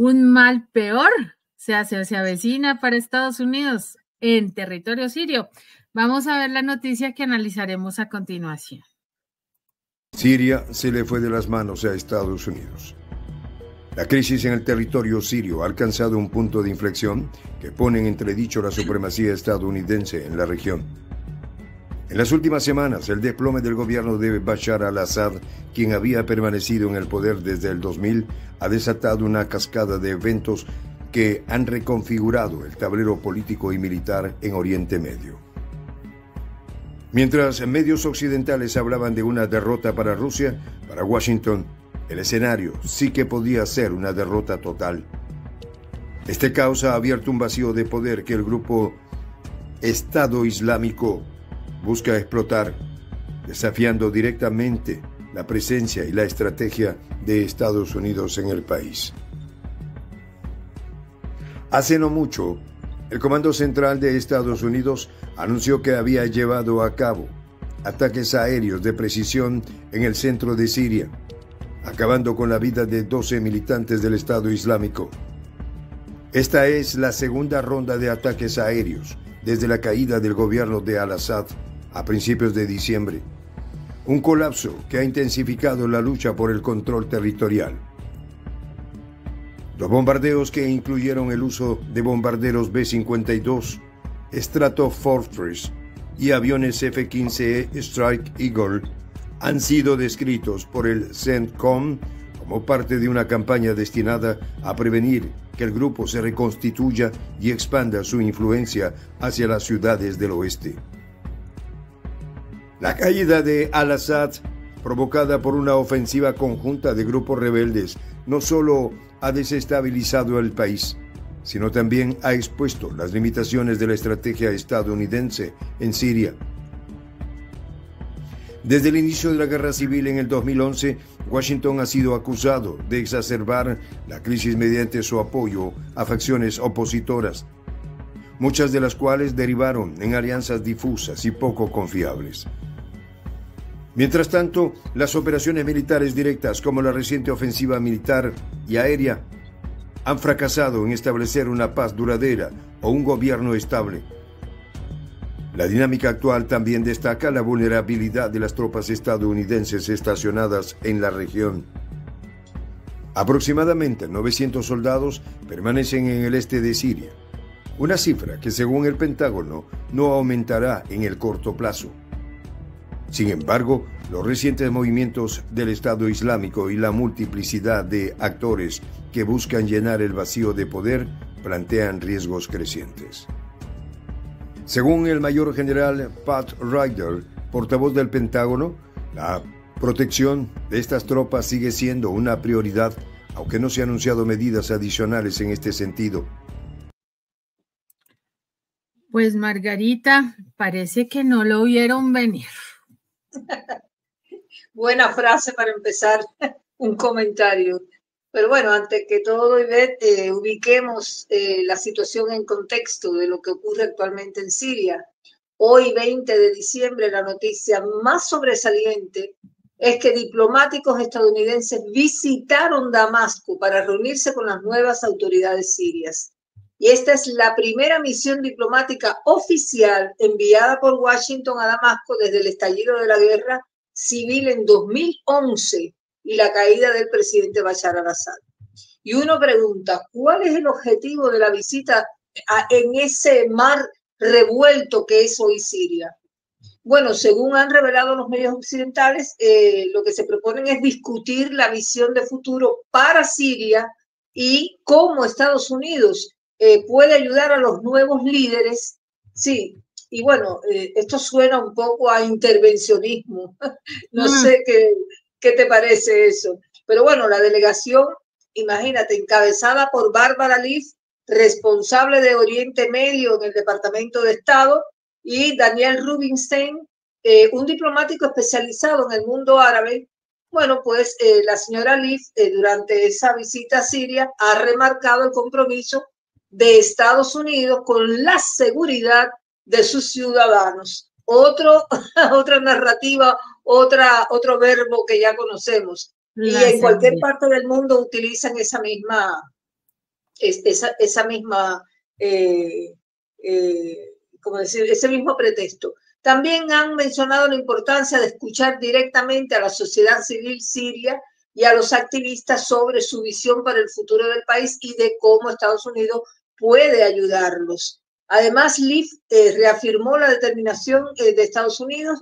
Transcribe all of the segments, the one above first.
Un mal peor se avecina para Estados Unidos en territorio sirio. Vamos a ver la noticia que analizaremos a continuación. Siria se le fue de las manos a Estados Unidos. La crisis en el territorio sirio ha alcanzado un punto de inflexión que pone en entredicho la supremacía estadounidense en la región. En las últimas semanas, el desplome del gobierno de Bashar al-Assad, quien había permanecido en el poder desde el 2000, ha desatado una cascada de eventos que han reconfigurado el tablero político y militar en Oriente Medio. Mientras medios occidentales hablaban de una derrota para Rusia, para Washington, el escenario sí que podía ser una derrota total. Este caos ha abierto un vacío de poder que el grupo Estado Islámico busca explotar, desafiando directamente la presencia y la estrategia de Estados Unidos en el país. Hace no mucho, el Comando Central de Estados Unidos anunció que había llevado a cabo ataques aéreos de precisión en el centro de Siria, acabando con la vida de 12 militantes del Estado Islámico. Esta es la segunda ronda de ataques aéreos desde la caída del gobierno de al-Assad a principios de diciembre, un colapso que ha intensificado la lucha por el control territorial. Los bombardeos, que incluyeron el uso de bombarderos B-52, Stratofortress y aviones F-15E Strike Eagle, han sido descritos por el CENTCOM como parte de una campaña destinada a prevenir que el grupo se reconstituya y expanda su influencia hacia las ciudades del oeste. La caída de al-Assad, provocada por una ofensiva conjunta de grupos rebeldes, no solo ha desestabilizado el país, sino también ha expuesto las limitaciones de la estrategia estadounidense en Siria. Desde el inicio de la guerra civil en el 2011, Washington ha sido acusado de exacerbar la crisis mediante su apoyo a facciones opositoras, muchas de las cuales derivaron en alianzas difusas y poco confiables. Mientras tanto, las operaciones militares directas, como la reciente ofensiva militar y aérea, han fracasado en establecer una paz duradera o un gobierno estable. La dinámica actual también destaca la vulnerabilidad de las tropas estadounidenses estacionadas en la región. Aproximadamente 900 soldados permanecen en el este de Siria, una cifra que, según el Pentágono, no aumentará en el corto plazo. Sin embargo, los recientes movimientos del Estado Islámico y la multiplicidad de actores que buscan llenar el vacío de poder plantean riesgos crecientes. Según el mayor general Pat Ryder, portavoz del Pentágono, la protección de estas tropas sigue siendo una prioridad, aunque no se han anunciado medidas adicionales en este sentido. Pues Margarita, parece que no lo vieron venir. Buena frase para empezar un comentario. Pero bueno, antes que todo, Ivette, ubiquemos la situación en contexto de lo que ocurre actualmente en Siria. Hoy, 20 de diciembre, la noticia más sobresaliente es que diplomáticos estadounidenses visitaron Damasco para reunirse con las nuevas autoridades sirias. Y esta es la primera misión diplomática oficial enviada por Washington a Damasco desde el estallido de la guerra civil en 2011 y la caída del presidente Bashar al-Assad. Y uno pregunta, ¿cuál es el objetivo de la visita en ese mar revuelto que es hoy Siria? Bueno, según han revelado los medios occidentales, lo que se proponen es discutir la visión de futuro para Siria y cómo Estados Unidos puede ayudar a los nuevos líderes. Sí, y bueno, esto suena un poco a intervencionismo. No sé qué te parece eso. Pero bueno, la delegación, imagínate, encabezada por Barbara Leaf, responsable de Oriente Medio en el Departamento de Estado, y Daniel Rubinstein, un diplomático especializado en el mundo árabe. Bueno, pues la señora Leaf, durante esa visita a Siria, ha remarcado el compromiso de Estados Unidos con la seguridad de sus ciudadanos. Otra narrativa, otro verbo que ya conocemos. Y en cualquier parte del mundo utilizan esa misma esa misma, ese mismo pretexto. También han mencionado la importancia de escuchar directamente a la sociedad civil siria y a los activistas sobre su visión para el futuro del país y de cómo Estados Unidos puede ayudarlos. Además, Leaf reafirmó la determinación de Estados Unidos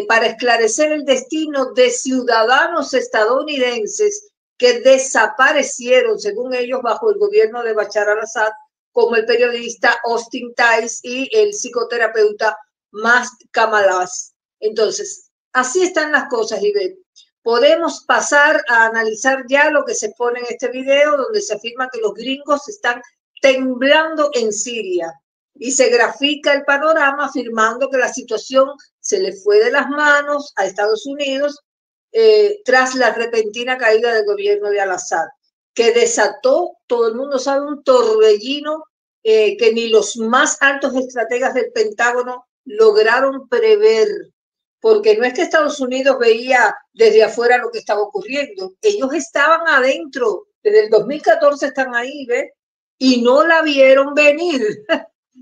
para esclarecer el destino de ciudadanos estadounidenses que desaparecieron, según ellos, bajo el gobierno de Bashar al-Assad, como el periodista Austin Tice y el psicoterapeuta Mast Kamalas. Entonces, así están las cosas, Ivette. Podemos pasar a analizar ya lo que se pone en este video, donde se afirma que los gringos están temblando en Siria y se grafica el panorama afirmando que la situación se le fue de las manos a Estados Unidos tras la repentina caída del gobierno de al-Assad, que desató, todo el mundo sabe, un torbellino que ni los más altos estrategas del Pentágono lograron prever, porque no es que Estados Unidos veía desde afuera lo que estaba ocurriendo, ellos estaban adentro, desde el 2014 están ahí, ¿ves? Y no la vieron venir.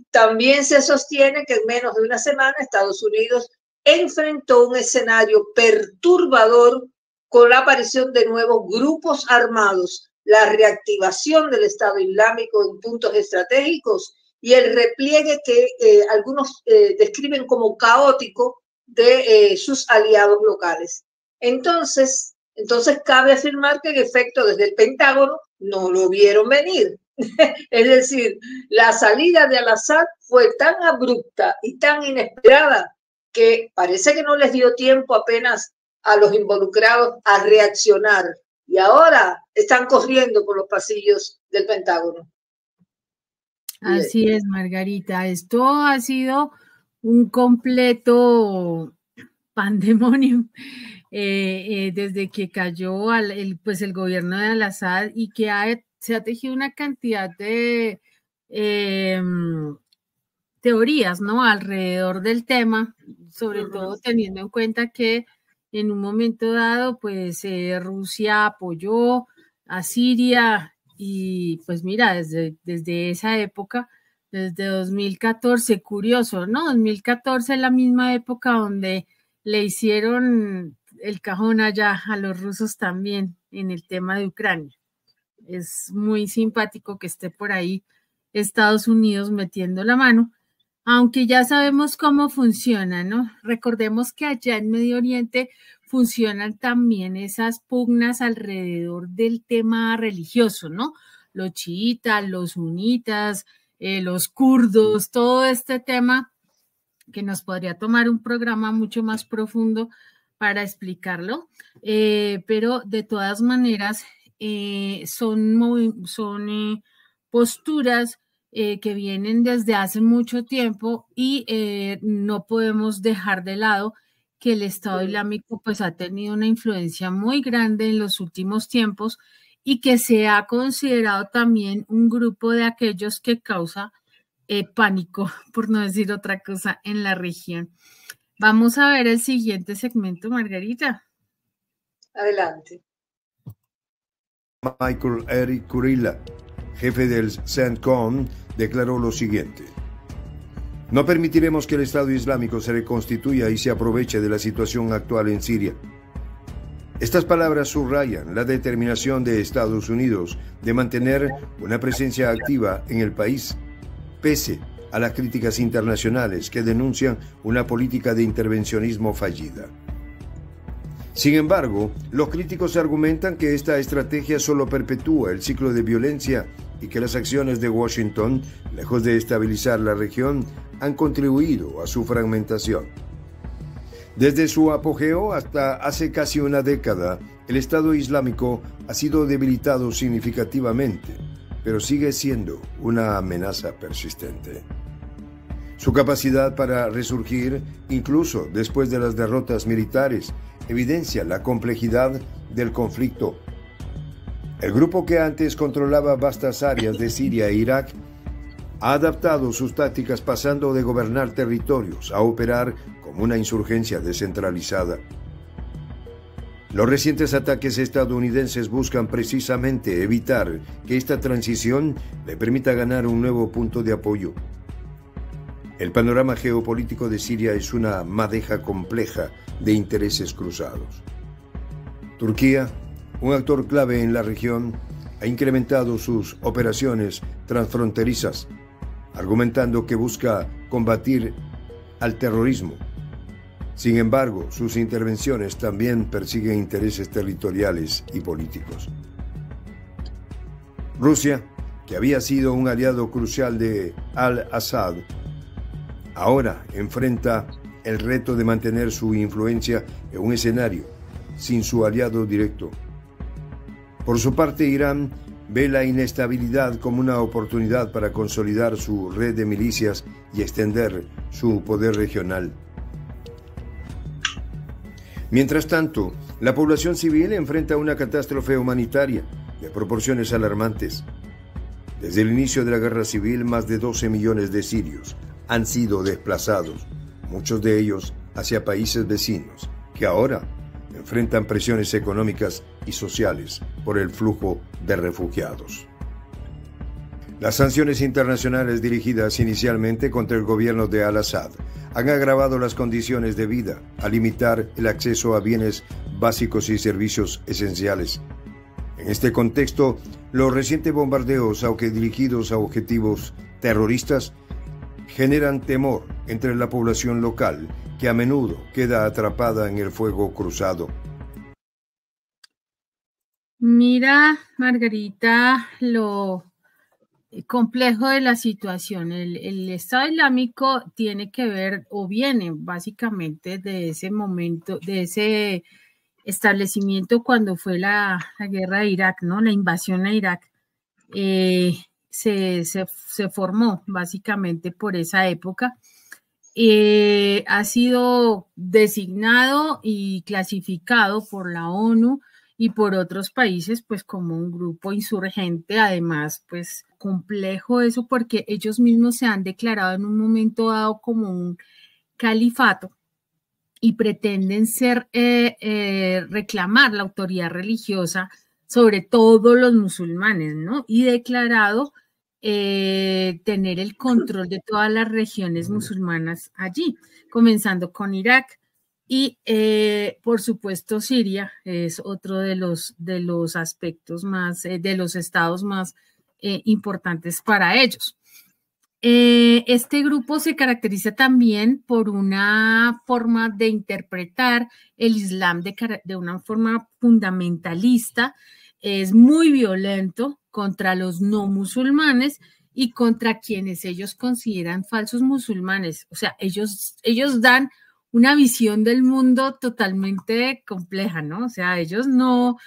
También se sostiene que en menos de una semana Estados Unidos enfrentó un escenario perturbador con la aparición de nuevos grupos armados, la reactivación del Estado Islámico en puntos estratégicos y el repliegue que algunos describen como caótico de sus aliados locales. Entonces cabe afirmar que en efecto desde el Pentágono no lo vieron venir. Es decir, la salida de al-Assad fue tan abrupta y tan inesperada que parece que no les dio tiempo apenas a los involucrados a reaccionar y ahora están corriendo por los pasillos del Pentágono. Así es, Margarita. Esto ha sido un completo pandemonium desde que cayó el gobierno de al-Assad y que se ha tejido una cantidad de teorías, ¿no?, alrededor del tema, sobre todo teniendo en cuenta que en un momento dado, pues Rusia apoyó a Siria y pues mira, desde esa época, desde 2014, curioso, ¿no? 2014 es la misma época donde le hicieron el cajón allá a los rusos también en el tema de Ucrania. Es muy simpático que esté por ahí Estados Unidos metiendo la mano, aunque ya sabemos cómo funciona, ¿no? Recordemos que allá en Medio Oriente funcionan también esas pugnas alrededor del tema religioso, ¿no? Los chiitas, los sunitas, los kurdos, todo este tema que nos podría tomar un programa mucho más profundo para explicarlo, pero de todas maneras son posturas que vienen desde hace mucho tiempo y no podemos dejar de lado que el Estado Islámico pues ha tenido una influencia muy grande en los últimos tiempos y que se ha considerado también un grupo de aquellos que causa pánico, por no decir otra cosa, en la región. Vamos a ver el siguiente segmento, Margarita. Adelante. Michael Eric Kurilla, jefe del CENTCOM, declaró lo siguiente: no permitiremos que el Estado Islámico se reconstituya y se aproveche de la situación actual en Siria. Estas palabras subrayan la determinación de Estados Unidos de mantener una presencia activa en el país, pese a las críticas internacionales que denuncian una política de intervencionismo fallida. Sin embargo, los críticos argumentan que esta estrategia solo perpetúa el ciclo de violencia y que las acciones de Washington, lejos de estabilizar la región, han contribuido a su fragmentación. Desde su apogeo hasta hace casi una década, el Estado Islámico ha sido debilitado significativamente, pero sigue siendo una amenaza persistente. Su capacidad para resurgir, incluso después de las derrotas militares, evidencia la complejidad del conflicto. El grupo que antes controlaba vastas áreas de Siria e Irak ha adaptado sus tácticas pasando de gobernar territorios a operar como una insurgencia descentralizada. Los recientes ataques estadounidenses buscan precisamente evitar que esta transición le permita ganar un nuevo punto de apoyo. El panorama geopolítico de Siria es una madeja compleja de intereses cruzados. Turquía, un actor clave en la región, ha incrementado sus operaciones transfronterizas, argumentando que busca combatir al terrorismo. Sin embargo, sus intervenciones también persiguen intereses territoriales y políticos. Rusia, que había sido un aliado crucial de al-Assad, ahora enfrenta el reto de mantener su influencia en un escenario sin su aliado directo. Por su parte, Irán ve la inestabilidad como una oportunidad para consolidar su red de milicias y extender su poder regional. Mientras tanto, la población civil enfrenta una catástrofe humanitaria de proporciones alarmantes. Desde el inicio de la guerra civil, más de 12 millones de sirios han sido desplazados, muchos de ellos hacia países vecinos, que ahora enfrentan presiones económicas y sociales por el flujo de refugiados. Las sanciones internacionales dirigidas inicialmente contra el gobierno de al-Assad han agravado las condiciones de vida, al limitar el acceso a bienes básicos y servicios esenciales. En este contexto, los recientes bombardeos, aunque dirigidos a objetivos terroristas, generan temor entre la población local, que a menudo queda atrapada en el fuego cruzado. Mira, Margarita, lo complejo de la situación. El Estado Islámico tiene que ver o viene básicamente de ese momento, de ese establecimiento cuando fue la guerra de Irak, ¿no? La invasión a Irak. Se formó básicamente por esa época. Ha sido designado y clasificado por la ONU y por otros países, pues como un grupo insurgente, además, pues complejo eso porque ellos mismos se han declarado en un momento dado como un califato y pretenden reclamar la autoridad religiosa sobre todos los musulmanes, ¿no? Y declarado tener el control de todas las regiones musulmanas allí, comenzando con Irak. Y por supuesto Siria es otro de los aspectos más, de los estados más importantes para ellos. Este grupo se caracteriza también por una forma de interpretar el Islam de una forma fundamentalista, es muy violento contra los no musulmanes y contra quienes ellos consideran falsos musulmanes. O sea, ellos dan una visión del mundo totalmente compleja, ¿no? O sea, ellos no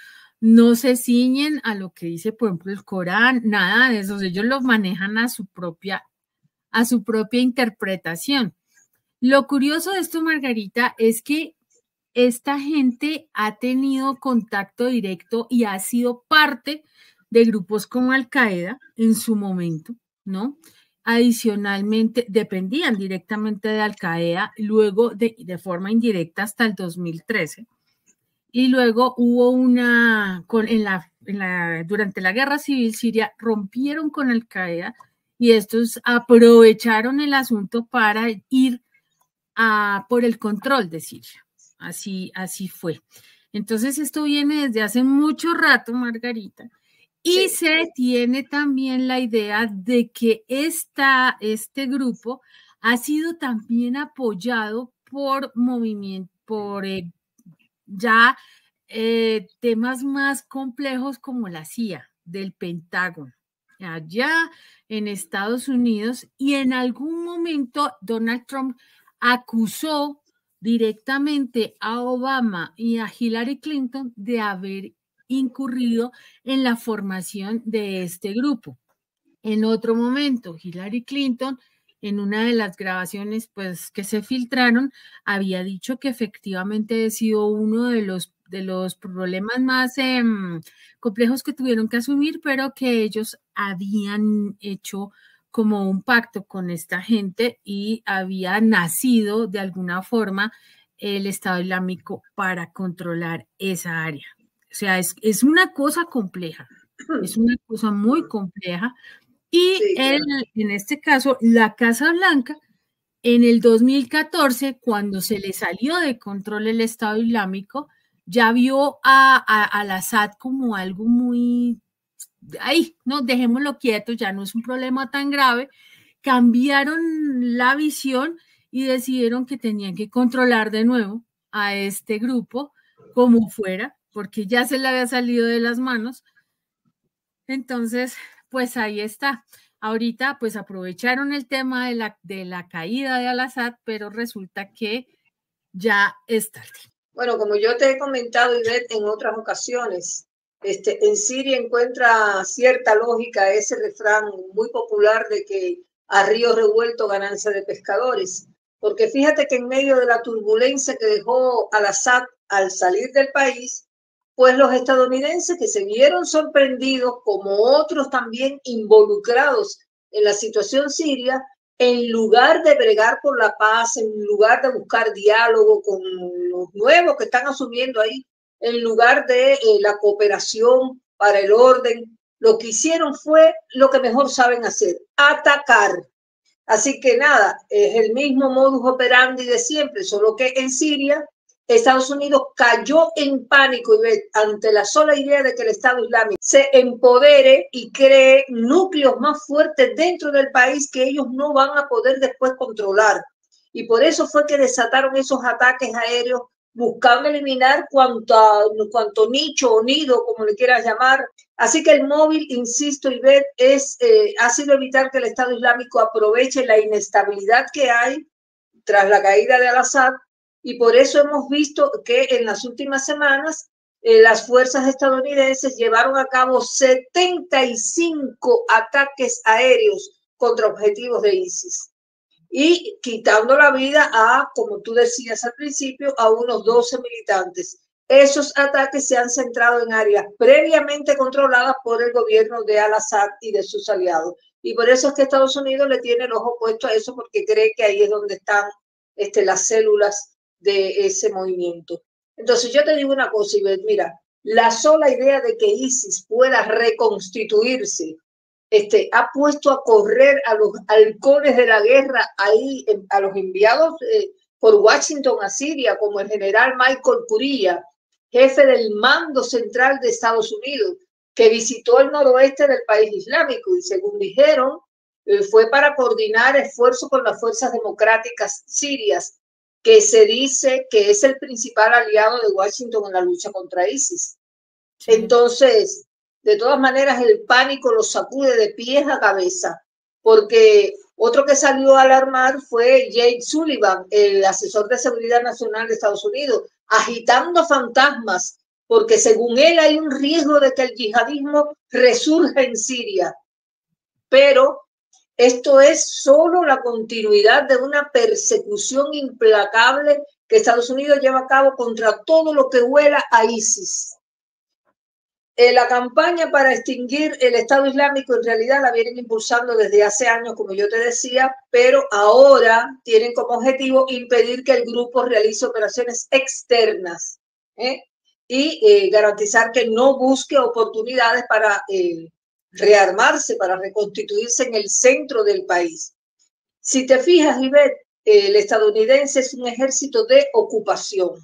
se ciñen a lo que dice, por ejemplo, el Corán, nada de eso. Ellos lo manejan a su propia interpretación. Lo curioso de esto, Margarita, es que esta gente ha tenido contacto directo y ha sido parte de grupos como Al-Qaeda en su momento, ¿no? Adicionalmente, dependían directamente de Al-Qaeda, luego de forma indirecta hasta el 2013. Y luego hubo durante la guerra civil siria, rompieron con Al-Qaeda y estos aprovecharon el asunto para ir por el control de Siria. Así fue. Entonces, esto viene desde hace mucho rato, Margarita, y se tiene también la idea de que este grupo ha sido también apoyado por movimientos, por temas más complejos como la CIA, del Pentágono, allá en Estados Unidos, y en algún momento Donald Trump acusó directamente a Obama y a Hillary Clinton de haber incurrido en la formación de este grupo. En otro momento, Hillary Clinton, en una de las grabaciones pues, que se filtraron, había dicho que efectivamente ha sido uno de los problemas más complejos que tuvieron que asumir, pero que ellos habían hecho como un pacto con esta gente y había nacido de alguna forma el Estado Islámico para controlar esa área. O sea, es una cosa compleja, es una cosa muy compleja. Y Sí, claro. en este caso, la Casa Blanca, en el 2014, cuando se le salió de control el Estado Islámico, ya vio al Assad como algo muy, ahí, no, dejémoslo quieto, ya no es un problema tan grave. Cambiaron la visión y decidieron que tenían que controlar de nuevo a este grupo como fuera, porque ya se le había salido de las manos. Entonces, pues ahí está. Ahorita, pues aprovecharon el tema de la caída de Al-Assad, pero resulta que ya es tarde. Bueno, como yo te he comentado, Ivette, en otras ocasiones, en Siria encuentra cierta lógica ese refrán muy popular de que a río revuelto ganancia de pescadores, porque fíjate que en medio de la turbulencia que dejó Al-Assad al salir del país, pues los estadounidenses que se vieron sorprendidos, como otros también involucrados en la situación siria, en lugar de bregar por la paz, en lugar de buscar diálogo con los nuevos que están asumiendo ahí, en lugar de la cooperación para el orden, lo que hicieron fue lo que mejor saben hacer, atacar. Así que nada, es el mismo modus operandi de siempre, solo que en Siria Estados Unidos cayó en pánico ante la sola idea de que el Estado Islámico se empodere y cree núcleos más fuertes dentro del país que ellos no van a poder después controlar. Y por eso fue que desataron esos ataques aéreos buscando eliminar cuanto nicho o nido, como le quieras llamar. Así que el móvil, insisto, Ivette, ha sido evitar que el Estado Islámico aproveche la inestabilidad que hay tras la caída de Al-Assad, y por eso hemos visto que en las últimas semanas las fuerzas estadounidenses llevaron a cabo 75 ataques aéreos contra objetivos de ISIS y quitando la vida a, como tú decías al principio, a unos 12 militantes. Esos ataques se han centrado en áreas previamente controladas por el gobierno de Al-Assad y de sus aliados. Y por eso es que Estados Unidos le tiene el ojo puesto a eso, porque cree que ahí es donde están las células de ese movimiento. Entonces yo te digo una cosa, Ivette, mira, la sola idea de que ISIS pueda reconstituirse ha puesto a correr a los halcones de la guerra ahí, a los enviados por Washington a Siria, como el general Michael Curilla, jefe del mando central de Estados Unidos, que visitó el noroeste del país islámico y según dijeron, fue para coordinar esfuerzos con las fuerzas democráticas sirias, que se dice que es el principal aliado de Washington en la lucha contra ISIS. Sí. Entonces, de todas maneras, el pánico los sacude de pies a cabeza, porque otro que salió a alarmar fue Jake Sullivan, el asesor de seguridad nacional de Estados Unidos, agitando fantasmas, porque según él hay un riesgo de que el yihadismo resurja en Siria. Pero esto es solo la continuidad de una persecución implacable que Estados Unidos lleva a cabo contra todo lo que huela a ISIS. La campaña para extinguir el Estado Islámico en realidad la vienen impulsando desde hace años, como yo te decía, pero ahora tienen como objetivo impedir que el grupo realice operaciones externas y garantizar que no busque oportunidades para rearmarse, para reconstituirse en el centro del país. Si te fijas, Ivette, el estadounidense es un ejército de ocupación.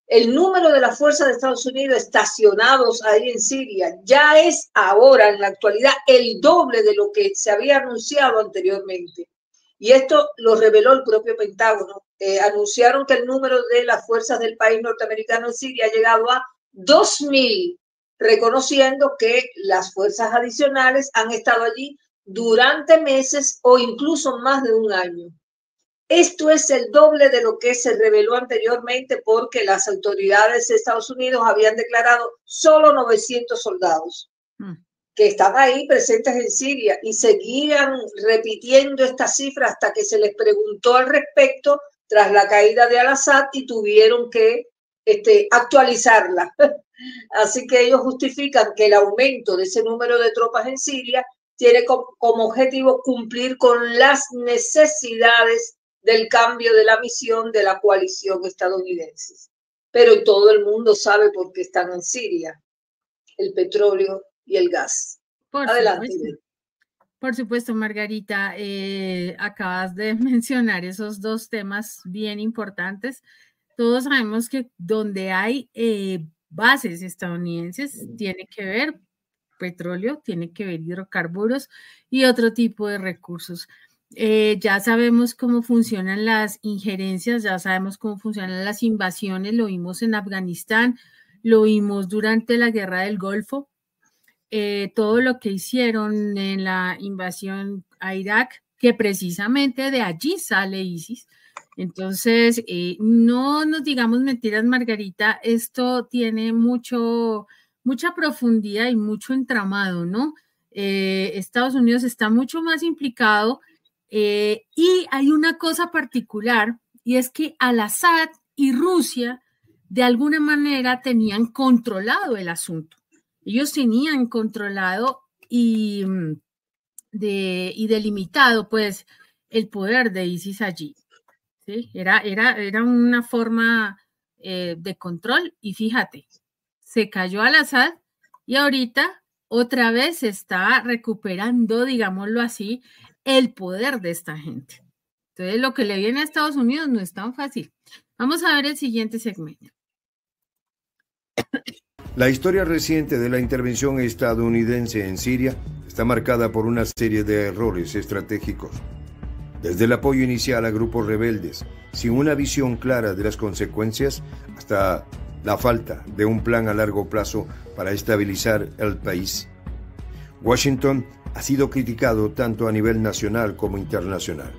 El número de las fuerzas de Estados Unidos estacionados ahí en Siria ya es ahora, en la actualidad, el doble de lo que se había anunciado anteriormente. Y esto lo reveló el propio Pentágono. Anunciaron que el número de las fuerzas del país norteamericano en Siria ha llegado a 2.000, reconociendo que las fuerzas adicionales han estado allí durante meses o incluso más de un año. Esto es el doble de lo que se reveló anteriormente, porque las autoridades de Estados Unidos habían declarado solo 900 soldados que están ahí presentes en Siria, y seguían repitiendo esta cifra hasta que se les preguntó al respecto tras la caída de Al-Assad y tuvieron que actualizarla. Así que ellos justifican que el aumento de ese número de tropas en Siria tiene como objetivo cumplir con las necesidades del cambio de la misión de la coalición estadounidense. Pero todo el mundo sabe por qué están en Siria, el petróleo y el gas. Adelante. Por supuesto, Margarita, acabas de mencionar esos dos temas bien importantes. Todos sabemos que donde hay bases estadounidenses tiene que ver petróleo, tiene que ver hidrocarburos y otro tipo de recursos. Ya sabemos cómo funcionan las injerencias, ya sabemos cómo funcionan las invasiones, lo vimos en Afganistán, lo vimos durante la guerra del Golfo. Todo lo que hicieron en la invasión a Irak, que precisamente de allí sale ISIS. Entonces, no nos digamos mentiras, Margarita, esto tiene mucha profundidad y mucho entramado, ¿no? Estados Unidos está mucho más implicado y hay una cosa particular y es que Al-Assad y Rusia de alguna manera tenían controlado el asunto. Ellos tenían controlado y delimitado, pues, el poder de ISIS allí. ¿Sí? Era una forma de control y fíjate, se cayó Al-Assad y ahorita otra vez se está recuperando, digámoslo así, el poder de esta gente. Entonces, lo que le viene a Estados Unidos no es tan fácil. Vamos a ver el siguiente segmento. La historia reciente de la intervención estadounidense en Siria está marcada por una serie de errores estratégicos. Desde el apoyo inicial a grupos rebeldes, sin una visión clara de las consecuencias, hasta la falta de un plan a largo plazo para estabilizar el país. Washington ha sido criticado tanto a nivel nacional como internacional.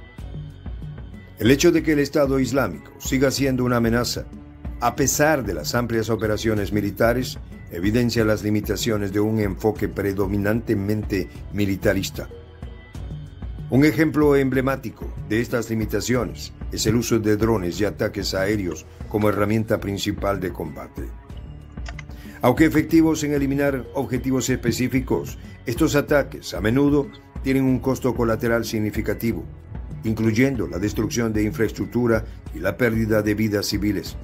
El hecho de que el Estado Islámico siga siendo una amenaza, a pesar de las amplias operaciones militares, evidencia las limitaciones de un enfoque predominantemente militarista. Un ejemplo emblemático de estas limitaciones es el uso de drones y ataques aéreos como herramienta principal de combate. Aunque efectivos en eliminar objetivos específicos, estos ataques a menudo tienen un costo colateral significativo, incluyendo la destrucción de infraestructura y la pérdida de vidas civiles.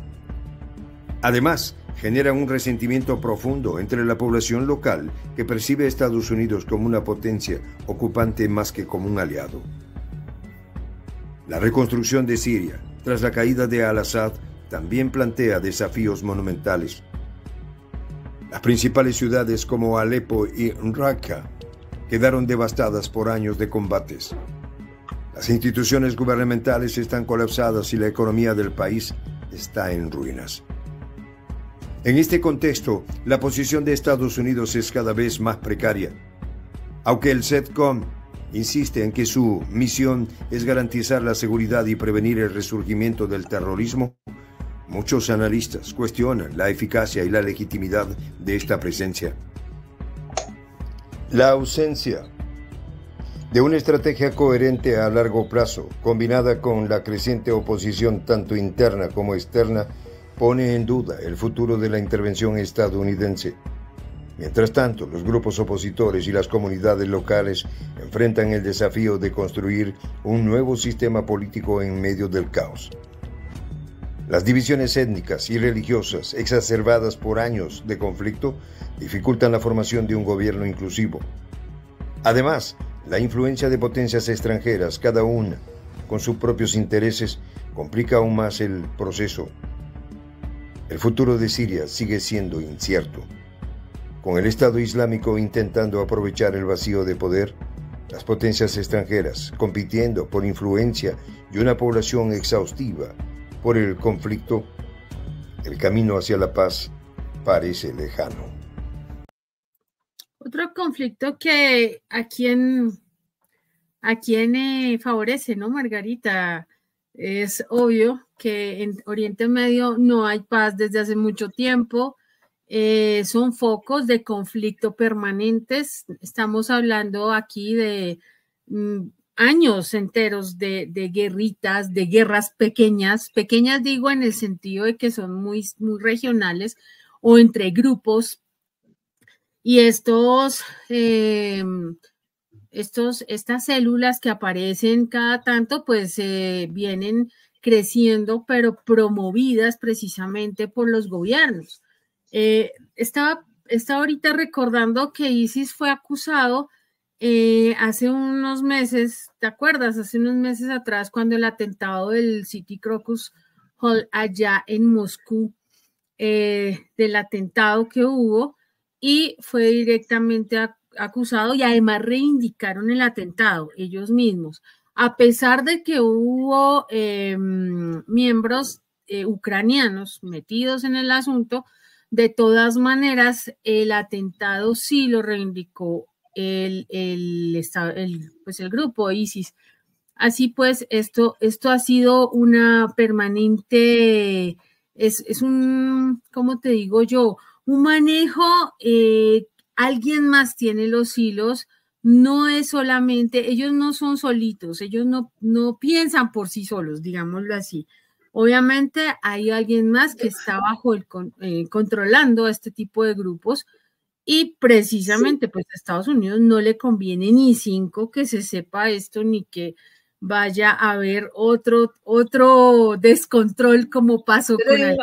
Además, generan un resentimiento profundo entre la población local que percibe a Estados Unidos como una potencia ocupante más que como un aliado. La reconstrucción de Siria, tras la caída de Al-Assad, también plantea desafíos monumentales. Las principales ciudades como Alepo y Raqqa quedaron devastadas por años de combates. Las instituciones gubernamentales están colapsadas y la economía del país está en ruinas. En este contexto, la posición de Estados Unidos es cada vez más precaria. Aunque el CENTCOM insiste en que su misión es garantizar la seguridad y prevenir el resurgimiento del terrorismo, muchos analistas cuestionan la eficacia y la legitimidad de esta presencia. La ausencia de una estrategia coherente a largo plazo, combinada con la creciente oposición tanto interna como externa, pone en duda el futuro de la intervención estadounidense. Mientras tanto, los grupos opositores y las comunidades locales enfrentan el desafío de construir un nuevo sistema político en medio del caos. Las divisiones étnicas y religiosas exacerbadas por años de conflicto dificultan la formación de un gobierno inclusivo. Además, la influencia de potencias extranjeras, cada una con sus propios intereses, complica aún más el proceso. El futuro de Siria sigue siendo incierto. Con el Estado Islámico intentando aprovechar el vacío de poder, las potencias extranjeras compitiendo por influencia y una población exhaustiva por el conflicto, el camino hacia la paz parece lejano. Otro conflicto que a quién favorece, ¿no, Margarita? Es obvio que en Oriente Medio no hay paz desde hace mucho tiempo. Son focos de conflicto permanentes. Estamos hablando aquí de años enteros de guerritas, de guerras pequeñas digo en el sentido de que son muy regionales o entre grupos. Y estos estas células que aparecen cada tanto, pues vienen creciendo, pero promovidas precisamente por los gobiernos. Estaba ahorita recordando que ISIS fue acusado hace unos meses, ¿te acuerdas? Hace unos meses atrás, cuando el atentado del City Crocus Hall allá en Moscú, del atentado que hubo, y fue directamente acusado y además reivindicaron el atentado ellos mismos, a pesar de que hubo miembros ucranianos metidos en el asunto. De todas maneras, el atentado sí lo reivindicó el grupo ISIS. Así pues, esto ha sido una permanente, es un, ¿cómo te digo yo? Un manejo, alguien más tiene los hilos, no es solamente, ellos no son solitos, ellos no piensan por sí solos, digámoslo así. Obviamente hay alguien más que está controlando a este tipo de grupos, y precisamente pues a Estados Unidos no le conviene ni 5 que se sepa esto, ni que vaya a haber otro descontrol como pasó con él.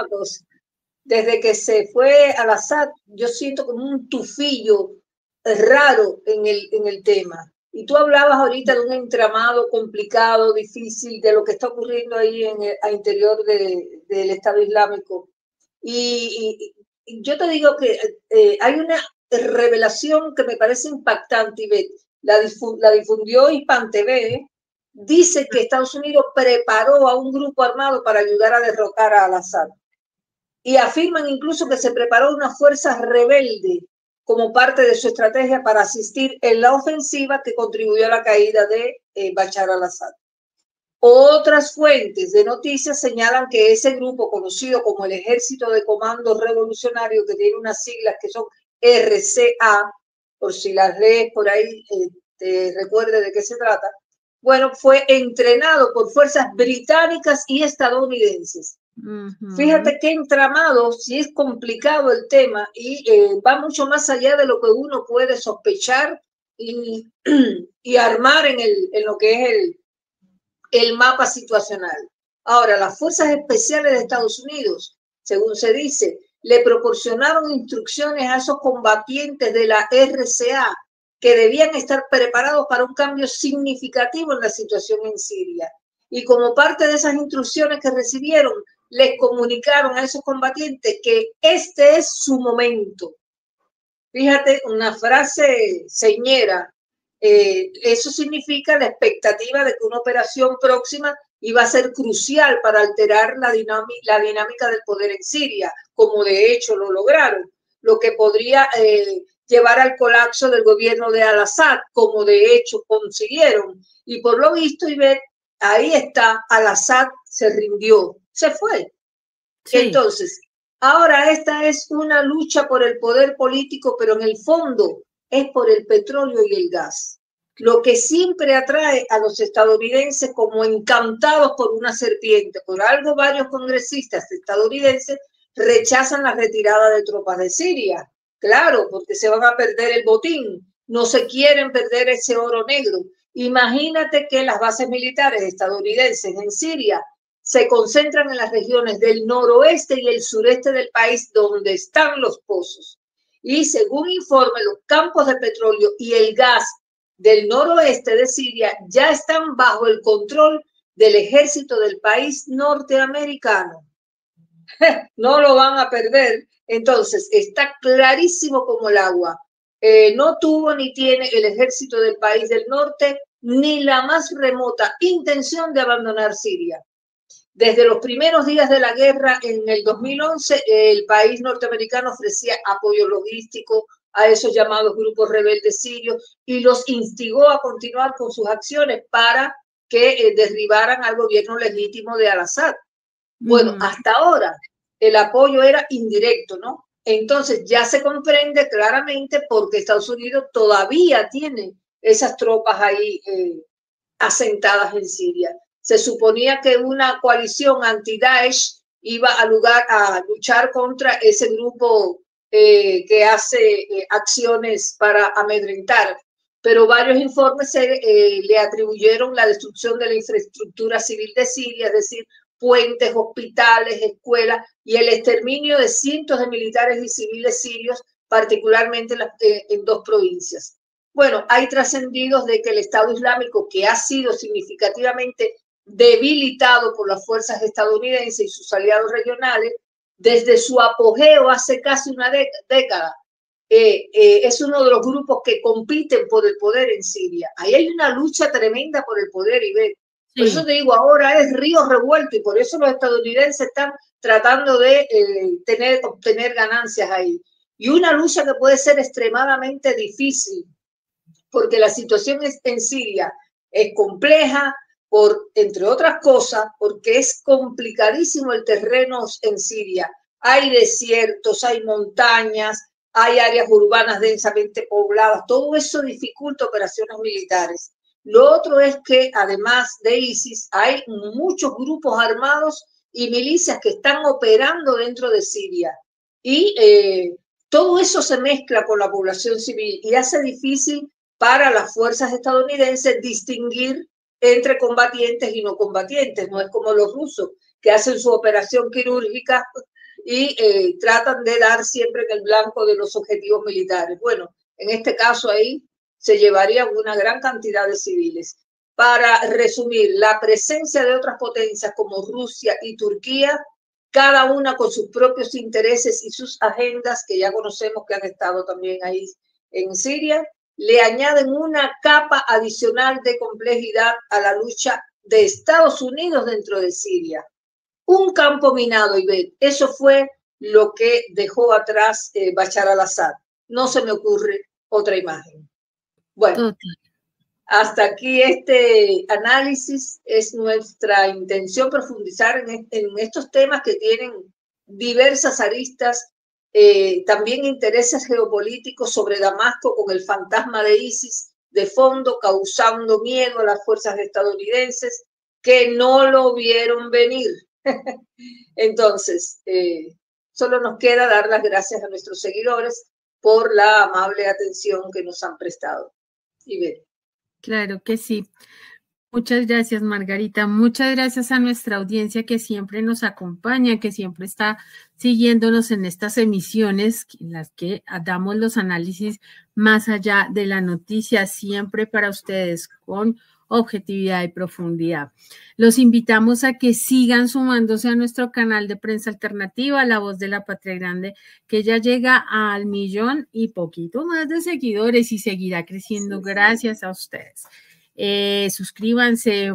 Desde que se fue al-Assad, yo siento como un tufillo raro en el tema. Y tú hablabas ahorita de un entramado complicado, difícil, de lo que está ocurriendo ahí al interior del Estado Islámico. Y yo te digo que hay una revelación que me parece impactante, Ivette. La difundió Hispan TV. Dice que Estados Unidos preparó a un grupo armado para ayudar a derrocar a al-Assad. Y afirman incluso que se preparó una fuerza rebelde como parte de su estrategia para asistir en la ofensiva que contribuyó a la caída de Bashar al-Assad. Otras fuentes de noticias señalan que ese grupo, conocido como el Ejército de Comando Revolucionario, que tiene unas siglas que son RCA, por si las lees por ahí, te recuerde de qué se trata, bueno, fue entrenado por fuerzas británicas y estadounidenses. Fíjate qué entramado, si es complicado el tema y va mucho más allá de lo que uno puede sospechar y armar en lo que es el mapa situacional. Ahora, las fuerzas especiales de Estados Unidos, según se dice, le proporcionaron instrucciones a esos combatientes de la RCA que debían estar preparados para un cambio significativo en la situación en Siria. Y como parte de esas instrucciones que recibieron, les comunicaron a esos combatientes que este es su momento. Fíjate, una frase señera. Eso significa la expectativa de que una operación próxima iba a ser crucial para alterar la dinámica del poder en Siria, como de hecho lo lograron, lo que podría llevar al colapso del gobierno de al-Assad, como de hecho consiguieron. Y por lo visto, Ivette, ahí está, al-Assad se rindió, se fue. Sí. Entonces, ahora esta es una lucha por el poder político, pero en el fondo es por el petróleo y el gas. Lo que siempre atrae a los estadounidenses como encantados por una serpiente. Por algo varios congresistas estadounidenses rechazan la retirada de tropas de Siria. Claro, porque se van a perder el botín. No se quieren perder ese oro negro. Imagínate que las bases militares estadounidenses en Siria se concentran en las regiones del noroeste y el sureste del país donde están los pozos. Y según informe, los campos de petróleo y el gas del noroeste de Siria ya están bajo el control del ejército del país norteamericano. No lo van a perder. Entonces, está clarísimo como el agua. No tuvo ni tiene el ejército del país del norte ni la más remota intención de abandonar Siria. Desde los primeros días de la guerra en el 2011, el país norteamericano ofrecía apoyo logístico a esos llamados grupos rebeldes sirios y los instigó a continuar con sus acciones para que derribaran al gobierno legítimo de al-Assad. Bueno, hasta ahora el apoyo era indirecto, ¿no? Entonces ya se comprende claramente por qué Estados Unidos todavía tiene esas tropas ahí asentadas en Siria. Se suponía que una coalición anti-Daesh iba a luchar contra ese grupo que hace acciones para amedrentar. pero varios informes le atribuyeron la destrucción de la infraestructura civil de Siria, es decir, puentes, hospitales, escuelas y el exterminio de cientos de militares y civiles sirios, particularmente en 2 provincias. Bueno, hay trascendidos de que el Estado Islámico, que ha sido significativamente debilitado por las fuerzas estadounidenses y sus aliados regionales, desde su apogeo hace casi una década, es uno de los grupos que compiten por el poder en Siria. Ahí hay una lucha tremenda por el poder, Ivette. Por eso te digo, ahora es río revuelto y por eso los estadounidenses están tratando de obtener ganancias ahí. Y una lucha que puede ser extremadamente difícil, porque la situación en Siria es compleja, entre otras cosas, porque es complicadísimo el terreno en Siria. Hay desiertos, hay montañas, hay áreas urbanas densamente pobladas, todo eso dificulta operaciones militares. Lo otro es que además de ISIS hay muchos grupos armados y milicias que están operando dentro de Siria y todo eso se mezcla con la población civil y hace difícil para las fuerzas estadounidenses distinguir entre combatientes y no combatientes. No es como los rusos que hacen su operación quirúrgica y tratan de dar siempre en el blanco de los objetivos militares. Bueno, en este caso ahí se llevaría una gran cantidad de civiles. Para resumir, la presencia de otras potencias como Rusia y Turquía, cada una con sus propios intereses y sus agendas, que ya conocemos que han estado también ahí en Siria, le añaden una capa adicional de complejidad a la lucha de Estados Unidos dentro de Siria. Un campo minado, Ivette. Eso fue lo que dejó atrás Bashar al-Assad. No se me ocurre otra imagen. Bueno, hasta aquí este análisis. Es nuestra intención profundizar en estos temas que tienen diversas aristas, también intereses geopolíticos sobre Damasco con el fantasma de ISIS de fondo, causando miedo a las fuerzas estadounidenses que no lo vieron venir. Entonces, solo nos queda dar las gracias a nuestros seguidores por la amable atención que nos han prestado. Ivette. Claro que sí. Muchas gracias, Margarita. Muchas gracias a nuestra audiencia que siempre nos acompaña, que siempre está siguiéndonos en estas emisiones en las que damos los análisis más allá de la noticia, siempre para ustedes con objetividad y profundidad. Los invitamos a que sigan sumándose a nuestro canal de prensa alternativa, La Voz de la Patria Grande, que ya llega al 1.000.000 y poquito más de seguidores y seguirá creciendo gracias a ustedes. Suscríbanse,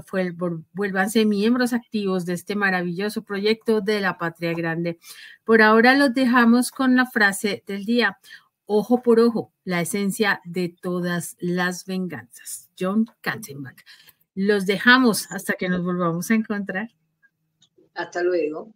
vuélvanse miembros activos de este maravilloso proyecto de la Patria Grande. Por ahora los dejamos con la frase del día: ojo por ojo, la esencia de todas las venganzas. John Katzenbach. Los dejamos hasta que nos volvamos a encontrar. Hasta luego.